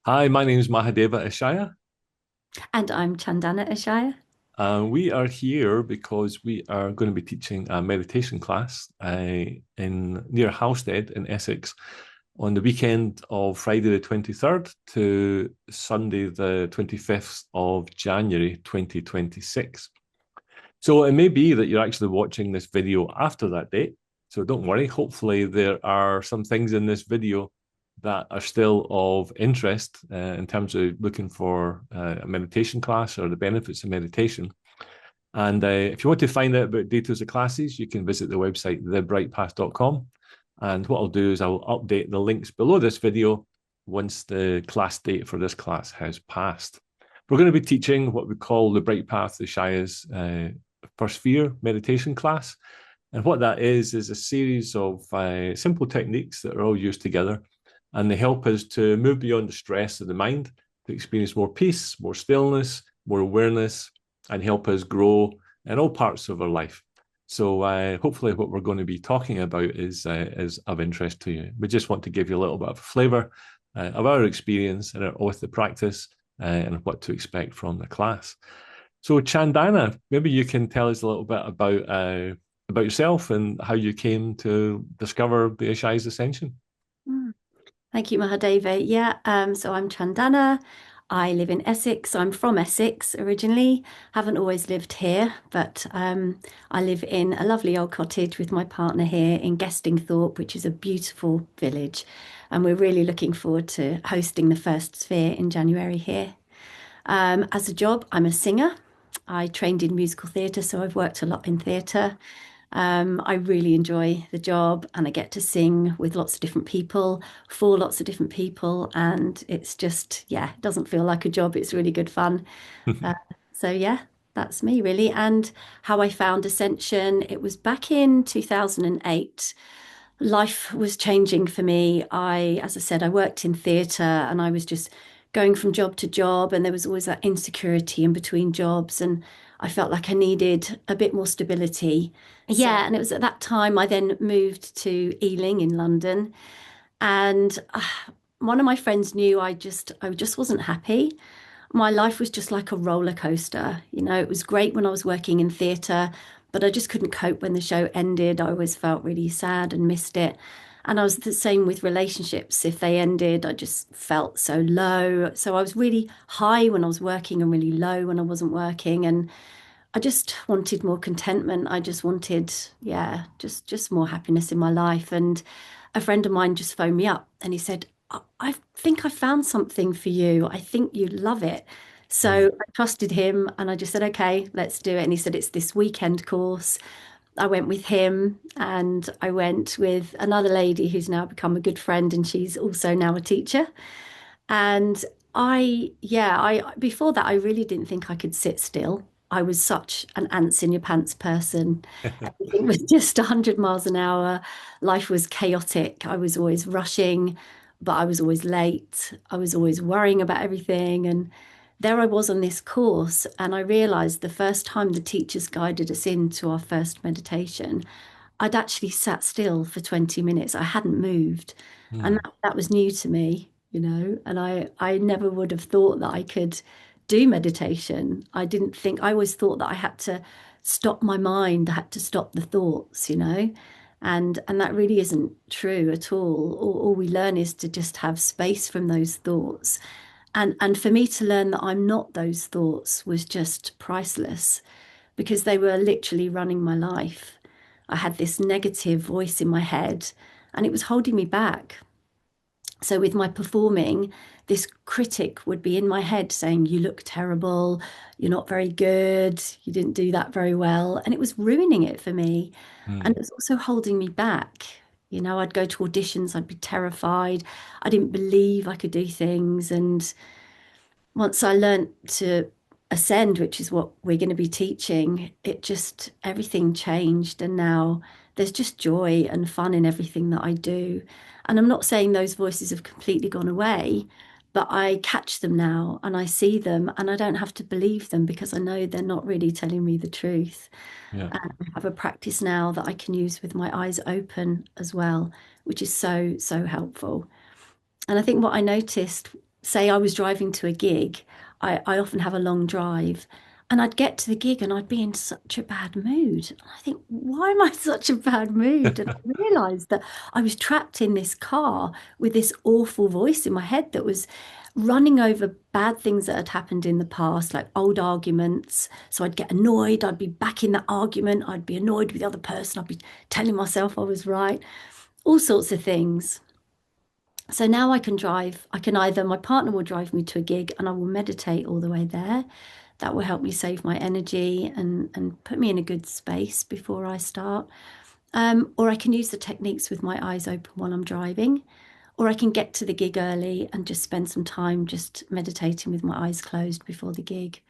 Hi, my name is Mahadeva Ishaya. And I'm Chandana Ishaya. We are here because we are going to be teaching a meditation class in near Halstead in Essex on the weekend of Friday the 23rd to Sunday the 25th of January 2026. So it may be that you're actually watching this video after that date. So don't worry. Hopefully, there are some things in this video that are still of interest in terms of looking for a meditation class or the benefits of meditation. And if you want to find out about details of classes, you can visit the website thebrightpath.com. And what I'll do is I'll update the links below this video once the class date for this class has passed. We're going to be teaching what we call the Bright Path, the Ishayas First Sphere meditation class. And what that is a series of simple techniques that are all used together. And they help us to move beyond the stress of the mind, to experience more peace, more stillness, more awareness, and help us grow in all parts of our life. So hopefully what we're going to be talking about is of interest to you. We just want to give you a little bit of a flavour of our experience with the practice and what to expect from the class. So Chandana, maybe you can tell us a little bit about yourself and how you came to discover the Ishayas Ascension. Mm. Thank you, Mahadeva. Yeah, so I'm Chandana. I live in Essex. I'm from Essex originally. Haven't always lived here, but I live in a lovely old cottage with my partner here in Gestingthorpe, which is a beautiful village. And we're really looking forward to hosting the first sphere in January here. As a job, I'm a singer. I trained in musical theatre, so I've worked a lot in theatre. I really enjoy the job and I get to sing with lots of different people, for lots of different people. And it's just, yeah, it doesn't feel like a job. It's really good fun. Uh, so, yeah, that's me really. And how I found Ascension, it was back in 2008. Life was changing for me. As I said, I worked in theatre and I was just going from job to job, and there was always that insecurity in between jobs. And I felt like I needed a bit more stability. Yeah, and it was at that time I then moved to Ealing in London, and one of my friends knew I just wasn't happy. My life was just like a roller coaster. It was great when I was working in theatre, but I just couldn't cope when the show ended. I always felt really sad and missed it. And I was the same with relationships. If they ended, I just felt so low. So I was really high when I was working and really low when I wasn't working. And I just wanted more contentment. I just wanted, yeah, just more happiness in my life. And a friend of mine just phoned me up and he said, I think I found something for you. I think you'd love it. So Mm. I trusted him and I just said, okay, let's do it. And he said, it's this weekend course. I went with him and I went with another lady who's now become a good friend and she's also now a teacher. And before that, I really didn't think I could sit still. I was such an ants in your pants person. Everything was just 100 miles an hour. Life was chaotic. I was always rushing, but I was always late. I was always worrying about everything. And there I was on this course, and I realized the first time the teachers guided us into our first meditation, I'd actually sat still for 20 minutes. I hadn't moved. And Mm. that was new to me, and I never would have thought that I could do meditation. I didn't think, I always thought that I had to stop my mind, I had to stop the thoughts. And that really isn't true at all. All we learn is to just have space from those thoughts. And for me to learn that I'm not those thoughts was just priceless because they were literally running my life. I had this negative voice in my head and it was holding me back. So with my performing, this critic would be in my head saying, you look terrible, you're not very good, you didn't do that very well. And it was ruining it for me. And it Mm. was also holding me back. I'd go to auditions, I'd be terrified. I didn't believe I could do things. And once I learned to ascend, which is what we're going to be teaching, everything changed. And now there's just joy and fun in everything that I do. And I'm not saying those voices have completely gone away, but I catch them now and I see them and I don't have to believe them because I know they're not really telling me the truth. Yeah. And I have a practice now that I can use with my eyes open as well, which is so, so helpful. And I think what I noticed say I was driving to a gig, I often have a long drive. And I'd get to the gig and I'd be in such a bad mood. And I think, why am I in such a bad mood? And I realized that I was trapped in this car with this awful voice in my head that was running over bad things that had happened in the past, like old arguments. So I'd get annoyed, I'd be back in that argument, I'd be annoyed with the other person, I'd be telling myself I was right, all sorts of things. So now I can drive. I can either, my partner will drive me to a gig and I will meditate all the way there. That will help me save my energy and put me in a good space before I start. Or I can use the techniques with my eyes open while I'm driving. Or I can get to the gig early and just spend some time just meditating with my eyes closed before the gig.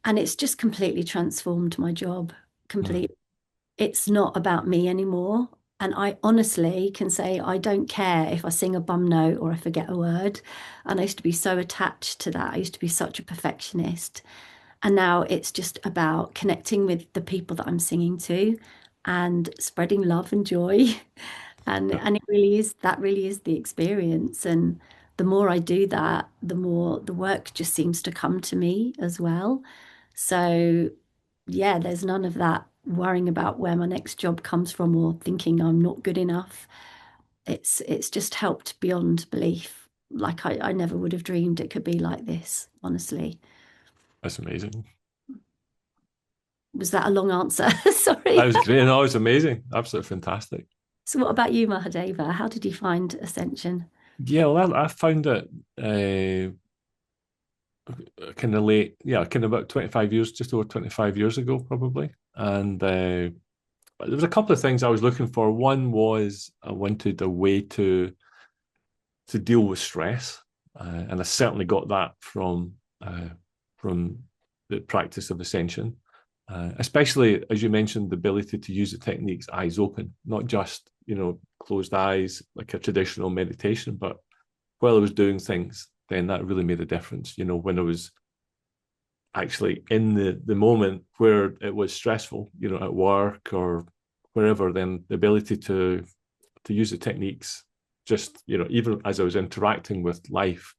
And it's just completely transformed my job. Mm. Completely. It's not about me anymore. And I honestly can say I don't care if I sing a bum note or I forget a word. And I used to be so attached to that. I used to be such a perfectionist. And now it's just about connecting with the people that I'm singing to and spreading love and joy. Yeah, And it really is, that really is the experience. And the more I do that, the more the work just seems to come to me as well. So yeah, there's none of that worrying about where my next job comes from or thinking I'm not good enough. It's just helped beyond belief. Like I never would have dreamed it could be like this, honestly. that's amazing. Was that a long answer? That Sorry. was great. No, it was amazing. Absolutely fantastic. So what about you, Mahadeva? How did you find Ascension? Yeah, well, I found it kind of late, yeah, kind of about 25 years, just over 25 years ago, probably. And there was a couple of things I was looking for. One was I wanted a way to deal with stress, and I certainly got that from the practice of Ascension, especially as you mentioned, the ability to use the techniques eyes open, not just closed eyes like a traditional meditation, but while I was doing things, then that really made a difference. When I was actually in the moment where it was stressful, at work or wherever, then the ability to use the techniques, just even as I was interacting with life,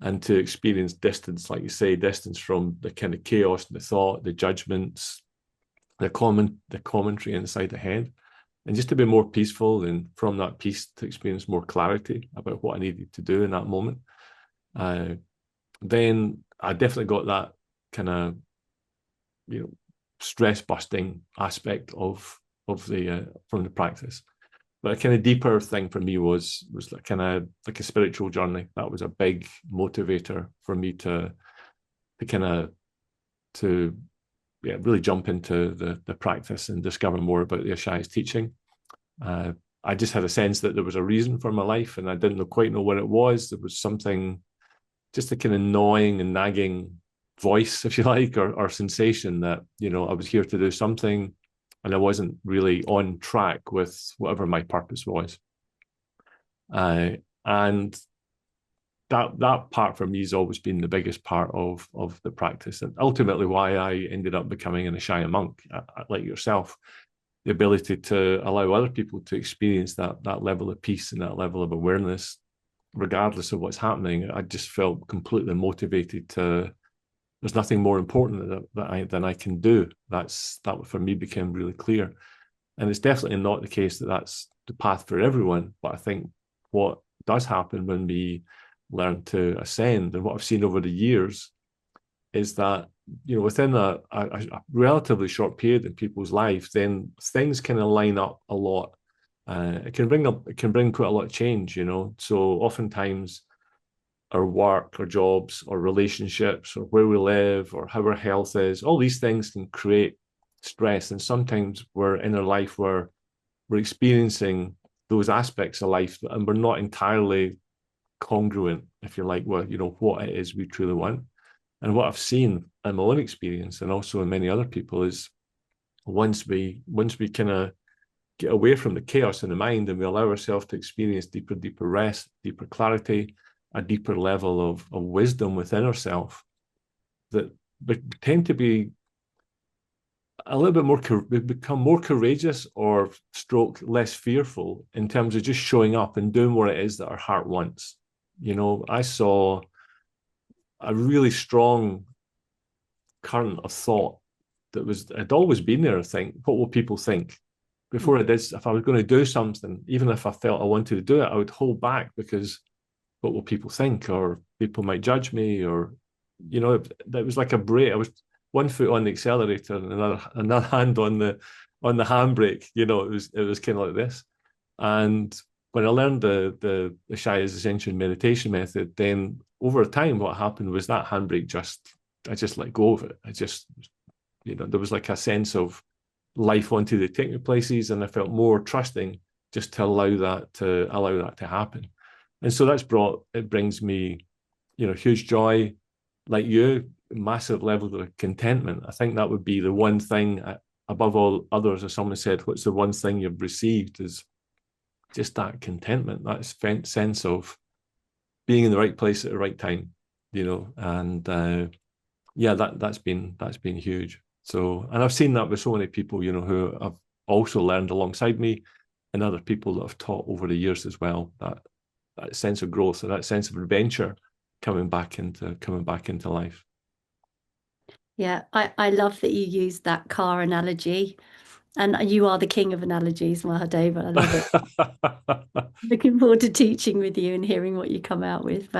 and to experience distance, like you say, distance from the kind of chaos, the thought, the judgments, the commentary inside the head, and just to be more peaceful, and from that peace to experience more clarity about what I needed to do in that moment. Uh, then I definitely got that kind of stress busting aspect of the from the practice. But a kind of deeper thing for me was like kind of like a spiritual journey. That was a big motivator for me to kind of to yeah really jump into the practice and discover more about the Ishayas teaching. Uh, I just had a sense that there was a reason for my life, and I didn't quite know what it was. There was something, just a kind of gnawing and nagging voice, if you like, or sensation that I was here to do something, and I wasn't really on track with whatever my purpose was. And that part for me has always been the biggest part of the practice, and ultimately why I ended up becoming an Ishaya monk, like yourself. The ability to allow other people to experience that level of peace and that level of awareness, regardless of what's happening. I just felt completely motivated to. There's nothing more important than I can do. That for me became really clear, and it's definitely not the case that that's the path for everyone. But I think what does happen when we learn to ascend, and what I've seen over the years, is that within a relatively short period in people's lives, then things kind of line up a lot. It can bring quite a lot of change. So oftentimes our work, our jobs, or relationships, or where we live, or how our health is, all these things can create stress. And sometimes we're in a life where we're experiencing those aspects of life, and we're not entirely congruent, if you like, with what it is we truly want. And what I've seen in my own experience, and also in many other people, is once we kind of get away from the chaos in the mind, and we allow ourselves to experience deeper rest, deeper clarity, a deeper level of wisdom within ourselves, that we tend to be a little bit more, we become more courageous, or stroke less fearful, in terms of just showing up and doing what it is that our heart wants. I saw a really strong current of thought that had always been there. I think, what will people think? Before I did, if I was going to do something, even if I felt I wanted to do it, I would hold back because what will people think, or people might judge me, or that was like a brake. I was one foot on the accelerator and another hand on the handbrake. It was kind of like this. And when I learned the Ishayas Ascension meditation method, then over time, what happened was that handbrake I just let go of it. I just, there was like a sense of life wanted to take me places, and I felt more trusting just to allow that to happen. And so it brings me, huge joy, like you, massive levels of contentment. I think that would be the one thing above all others. As someone said, what's the one thing you've received, is just that contentment, that sense of being in the right place at the right time, and yeah, that's been huge. So, and I've seen that with so many people, who have also learned alongside me, and other people that have taught over the years as well. That sense of growth and that sense of adventure coming back into life. Yeah, I love that you used that car analogy. And you are the king of analogies, Mahadeva. I love it. Looking forward to teaching with you and hearing what you come out with.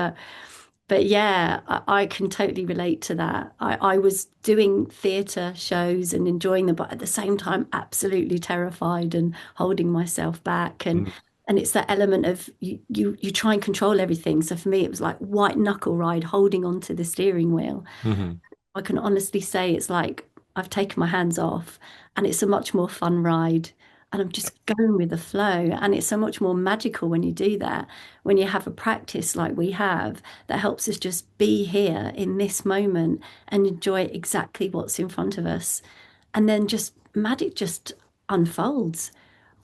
But yeah, I can totally relate to that. I was doing theatre shows and enjoying them, but at the same time, absolutely terrified and holding myself back. And it's that element of you try and control everything. So for me, it was like white knuckle ride, holding onto the steering wheel. Mm-hmm. I can honestly say it's like I've taken my hands off and it's a much more fun ride. And I'm just going with the flow. And it's so much more magical when you do that, when you have a practice like we have that helps us just be here in this moment and enjoy exactly what's in front of us. And then just magic just unfolds.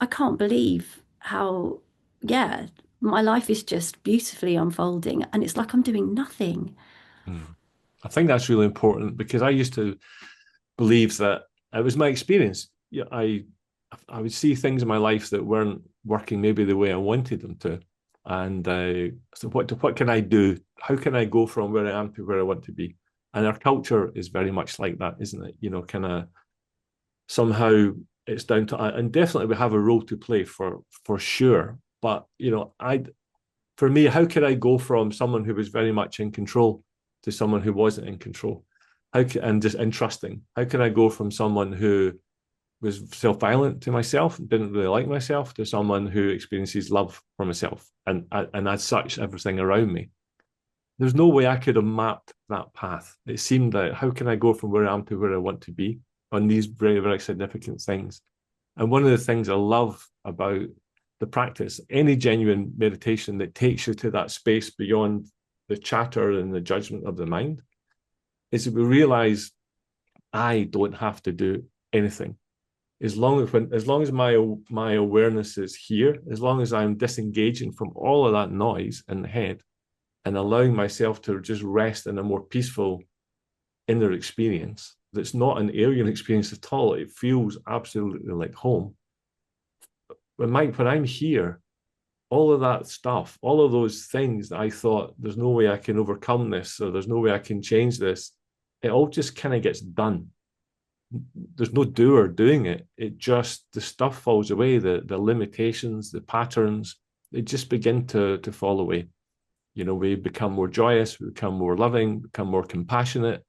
I can't believe how, yeah, my life is just beautifully unfolding. And it's like I'm doing nothing. Mm. I think that's really important, because I used to believe that it was my experience. Yeah, I would see things in my life that weren't working maybe the way I wanted them to, and so what can I do? How can I go from where I am to where I want to be? And our culture is very much like that, isn't it? Kind of somehow it's down to, and definitely we have a role to play for sure. But for me, how could I go from someone who was very much in control to someone who wasn't in control? And trusting. How can I go from someone who was self-violent to myself, didn't really like myself, to someone who experiences love for myself, and as such, everything around me? There's no way I could have mapped that path. It seemed that, how can I go from where I am to where I want to be on these very, very significant things? And one of the things I love about the practice, any genuine meditation that takes you to that space beyond the chatter and the judgment of the mind, is that we realize I don't have to do anything. As long as my awareness is here, as long as I'm disengaging from all of that noise in the head and allowing myself to just rest in a more peaceful inner experience that's not an alien experience at all. It feels absolutely like home. When I'm here, all of that stuff, all of those things that I thought there's no way I can overcome this, or there's no way I can change this, it all just kind of gets done. There's no doer doing it. The stuff falls away, the limitations, the patterns, they just begin to fall away. We become more joyous, we become more loving, become more compassionate.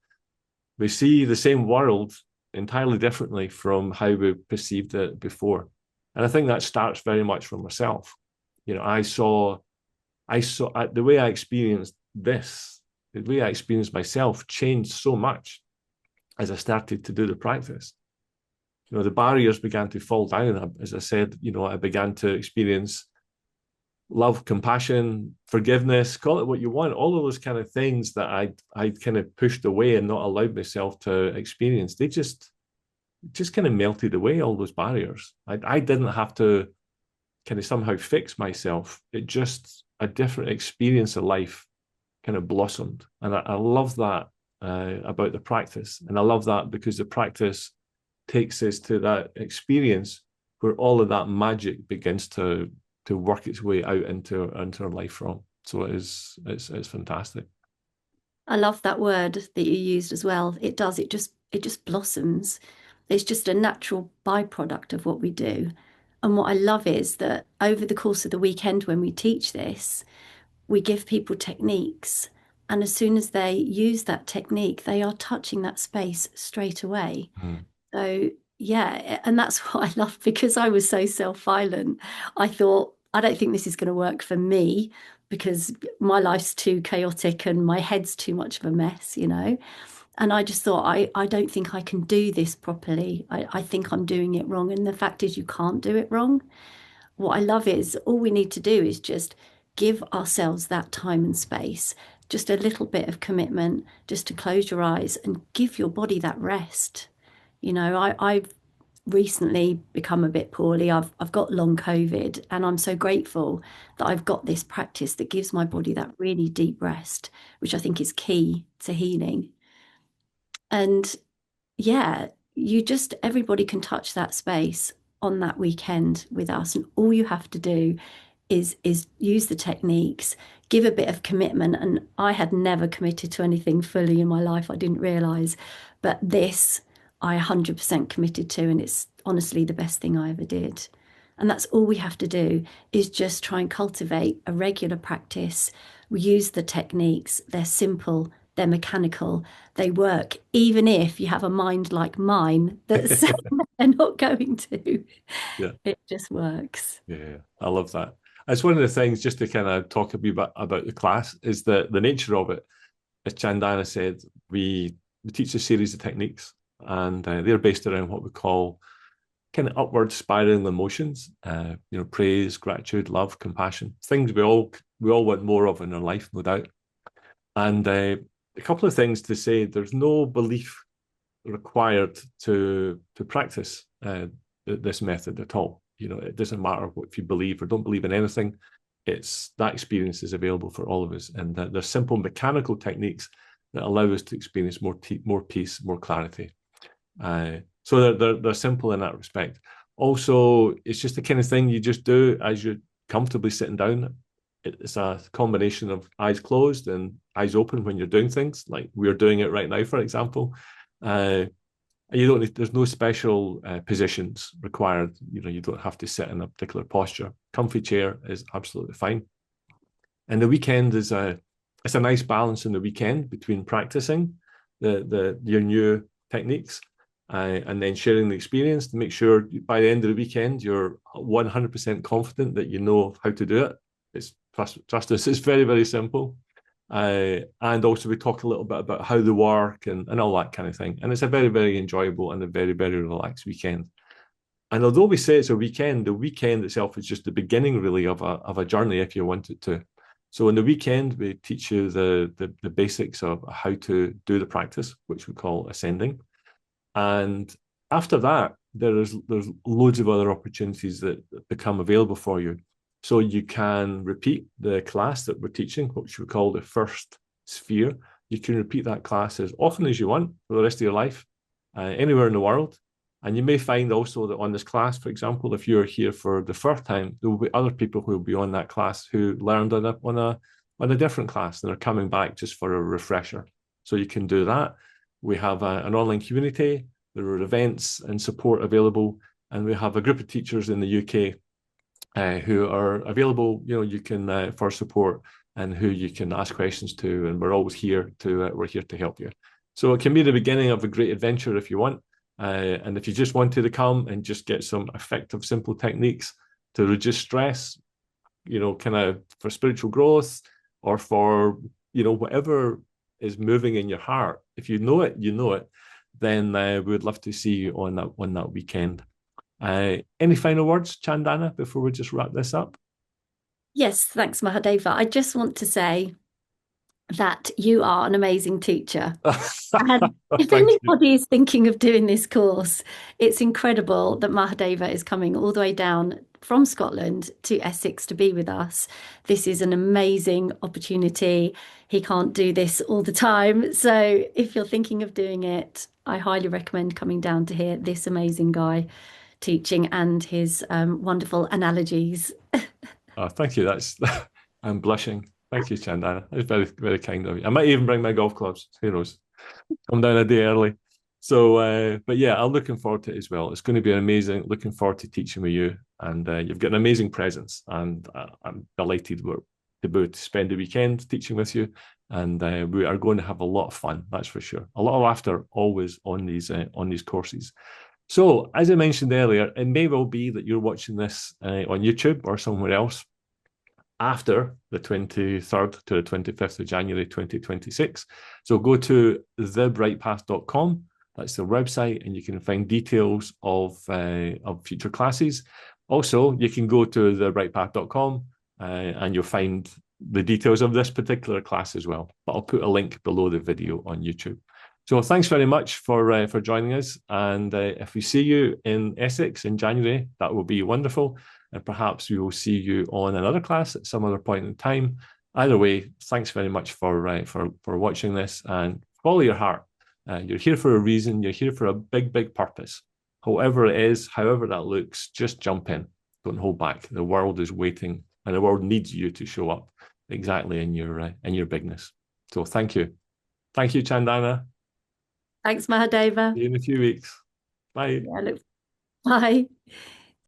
We see the same world entirely differently from how we perceived it before. And I think that starts very much from myself. I saw the way I experienced this, the way I experienced myself changed so much as I started to do the practice. The barriers began to fall down. As I said, I began to experience love, compassion, forgiveness, call it what you want, all of those kind of things that I kind of pushed away and not allowed myself to experience. They just kind of melted away, all those barriers. I didn't have to kind of somehow fix myself. It just, a different experience of life kind of blossomed. And I love that about the practice. And I love that because the practice takes us to that experience where all of that magic begins to work its way out into our life from. So it's fantastic. I love that word that you used as well. It does. It just blossoms. It's just a natural byproduct of what we do. And what I love is that over the course of the weekend when we teach this, we give people techniques. And as soon as they use that technique, they are touching that space straight away. Mm. So, yeah, and that's what I love because I was so self-violent. I thought, I don't think this is going to work for me because my life's too chaotic and my head's too much of a mess, you know? And I just thought, I don't think I can do this properly. I think I'm doing it wrong. And the fact is, you can't do it wrong. What I love is all we need to do is just give ourselves that time and space, just a little bit of commitment, just to close your eyes and give your body that rest. I've recently become a bit poorly. I've got long COVID, and I'm so grateful that I've got this practice that gives my body that really deep rest, which I think is key to healing. And yeah, everybody can touch that space on that weekend with us. And all you have to do is use the techniques, give a bit of commitment. And I had never committed to anything fully in my life. I didn't realize. But this I 100% committed to, and it's honestly the best thing I ever did. And that's all we have to do is just try and cultivate a regular practice. We use the techniques, they're simple, they're mechanical, they work, even if you have a mind like mine that's they're not going to. Yeah. It just works. Yeah, I love that. It's one of the things, just to kind of talk a bit about the class, is that the nature of it, as Chandana said, we teach a series of techniques, and they're based around what we call kind of upward spiraling emotions. Praise, gratitude, love, compassion, things we all want more of in our life, no doubt. And a couple of things to say: there's no belief required to practice this method at all. It doesn't matter what if you believe or don't believe in anything. It's that experience is available for all of us, and there's simple mechanical techniques that allow us to experience more peace, more clarity. So they're simple in that respect. Also, it's just the kind of thing you just do as you're comfortably sitting down. It's a combination of eyes closed and eyes open when you're doing things, like we're doing it right now, for example. Uh, you don't need, there's no special positions required. You don't have to sit in a particular posture. Comfy chair is absolutely fine. And the weekend it's a nice balance in the weekend between practicing your new techniques and then sharing the experience to make sure by the end of the weekend you're 100% confident that you know how to do it. It's trust us, it's very, very simple. And also we talk a little bit about how they work and all that kind of thing. And it's a very, very enjoyable and a very, very relaxed weekend. And although we say it's a weekend, the weekend itself is just the beginning really of a journey if you want it to. So in the weekend, we teach you the basics of how to do the practice, which we call ascending. And after that, there's loads of other opportunities that become available for you. So you can repeat the class that we're teaching, which we call the first sphere. You can repeat that class as often as you want for the rest of your life, anywhere in the world. And you may find also that on this class, for example, if you're here for the first time, there will be other people who will be on that class who learned on a different class and are coming back just for a refresher. So you can do that. We have an online community. There are events and support available, and we have a group of teachers in the UK who are available. You can for support and who you can ask questions to, and we're always here to we're here to help you. So it can be the beginning of a great adventure if you want. And if you just wanted to come and just get some effective, simple techniques to reduce stress, kind of for spiritual growth or for, whatever is moving in your heart, if you know it, then we would love to see you on that weekend. Any final words, Chandana, before we just wrap this up? Yes, thanks, Mahadeva. I just want to say that you are an amazing teacher. And if Thank you. anybody is thinking of doing this course, it's incredible that Mahadeva is coming all the way down from Scotland to Essex to be with us. This is an amazing opportunity. He can't do this all the time. So if you're thinking of doing it, I highly recommend coming down to hear this amazing guy teaching and his wonderful analogies. Thank you. I'm blushing. Thank you, Chandana. That's very, very kind of you. I might even bring my golf clubs. Who knows? Come down a day early. So, but yeah, I'm looking forward to it as well. It's going to be amazing. Looking forward to teaching with you, and you've got an amazing presence, and I'm delighted we're to be able to spend the weekend teaching with you, and we are going to have a lot of fun. That's for sure. A lot of laughter always on these courses. So, as I mentioned earlier, it may well be that you're watching this on YouTube or somewhere else after the 23rd to the 25th of January 2026. So go to thebrightpath.com. That's the website, and you can find details of future classes. Also, you can go to thebrightpath.com and you'll find the details of this particular class as well. But I'll put a link below the video on YouTube. So thanks very much for joining us. And if we see you in Essex in January, that will be wonderful. And perhaps we will see you on another class at some other point in time. Either way, thanks very much for watching this, and follow your heart. You're here for a reason. You're here for a big, big purpose. However it is, however that looks, just jump in. Don't hold back. The world is waiting, and the world needs you to show up exactly in your bigness. So thank you. Thank you, Chandana. Thanks, Mahadeva. See you in a few weeks. Bye. Yeah, look, bye.